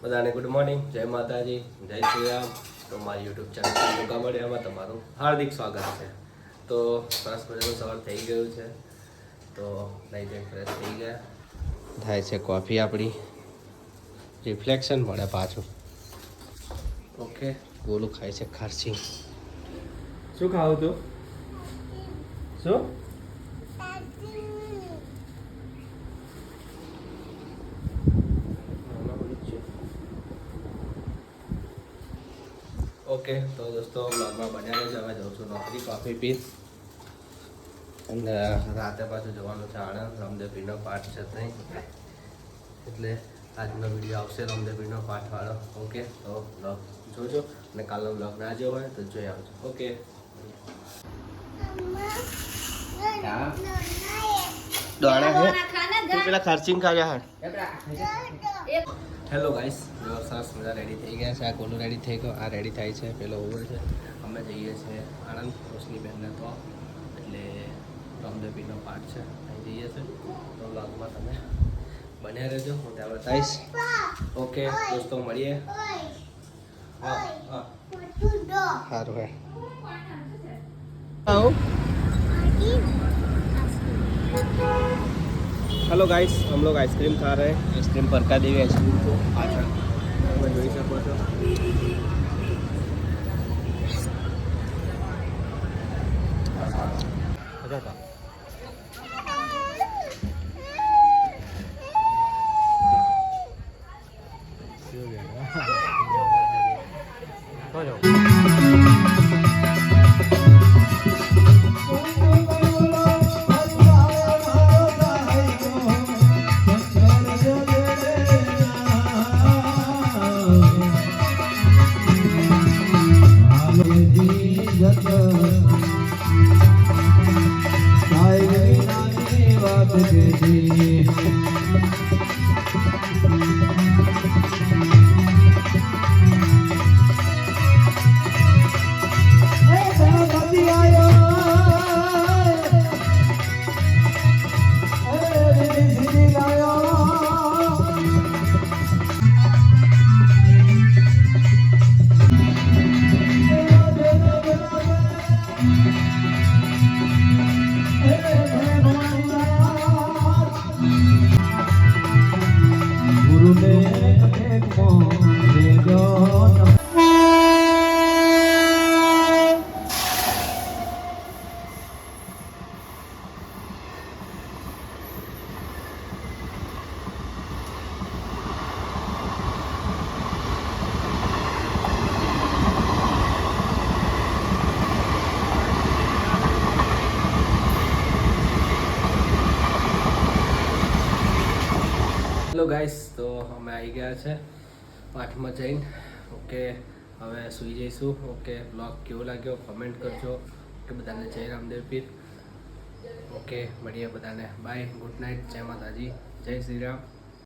બધાને good morning, જય માતાજી, જય શ્રી રામ. તો મારી યુટ્યુબ ચેનલ ટૂંકા મળ્યામાં તમારું હાર્દિક સ્વાગત છે. તો સરસ મજાનું સવાર થઈ ગયું છે. તો નહીં જઈ ફ્રેશ થઈ ગયા, થાય છે કોફી આપણી, રિફ્લેક્શન મળે પાછું. ઓકે, ગોલું ખાય છે ખારસી. શું ખાવું તું? શું? ઓકે, તો દોસ્તો બ્લોગમાં બન્યા રહેજો. હવે જાઉં છું નોકરી, કોફી પી અને રાતે પાછું જવાનું છે આણંદ. રામદેવપીરનો પાઠ છે ત્યાં, એટલે આજનો વિડીયો આવશે રામદેવપીરનો પાઠવાળો. ઓકે, તો બ્લોગ જોજો અને કાલનો બ્લોગ ના જોયો હોય તો જોઈ આવજો. ઓકે, પેલા ખર્ચિંગ કર્યા હે. હેલો ગાઈસ, સરસ મજા રેડી થઈ ગયા છે. આ કોલું રેડી થઈ ગયો, આ રેડી થાય છે, પેલો ઓવર છે. અમે જઈએ છીએ આણંદ રોશની બહેનને તો, એટલે રામદેવપીરનો પાઠ છે, અહીં જઈએ છીએ. તો બ્લોગમાં તમે બન્યા રહેજો, હું ત્યાં બતાવીશ. ઓકે દોસ્તો, મળીએ. હા હા, સારું હે. हेलो गाइस, हम लोग आइसक्रीम खा रहे हैं. आइसक्रीम परका देवी आइसक्रीम को पाछળ તમે જોઈ શકો છો. હેલો ગાઈસ, તો અમે આવી ગયા છે પાઠમાં જઈને. ઓકે, હવે સૂઈ જઈશું. ઓકે, બ્લોગ કેવો લાગ્યો કમેન્ટ કરજો. કે બધાને જય રામદેવપીર. ઓકે, મળીએ બધાને. બાય, ગુડ નાઇટ, જય માતાજી, જય શ્રી રામ.